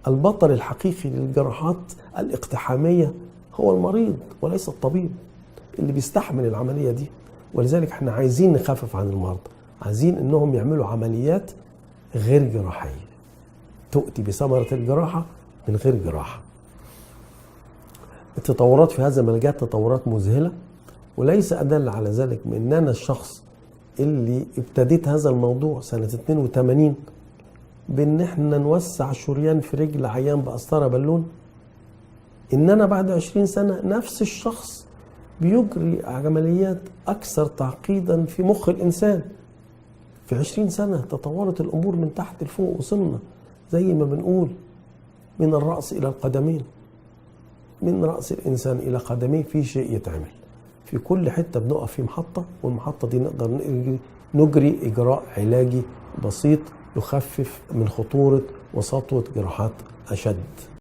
البطل الحقيقي للجراحات الاقتحامية هو المريض وليس الطبيب اللي بيستحمل العملية دي. ولذلك احنا عايزين نخفف عن المرضى، عايزين انهم يعملوا عمليات غير جراحية تؤتي بثمرة الجراحة من غير جراحة. التطورات في هذا المجال تطورات مذهلة، وليس أدل على ذلك من أن أنا الشخص اللي ابتديت هذا الموضوع سنة 82 بأن احنا نوسع شريان في رجل عيان بقسطرة بالون، إن أنا بعد 20 سنة نفس الشخص بيجري عمليات أكثر تعقيدا في مخ الإنسان. في 20 سنة تطورت الأمور من تحت لفوق، وصلنا زي ما بنقول من الرأس إلى القدمين، من رأس الإنسان إلى قدميه في شيء يتعمل. في كل حتة بنقف في محطة، والمحطة دي نقدر نجري إجراء علاجي بسيط يخفف من خطورة وسطوة جراحات أشد.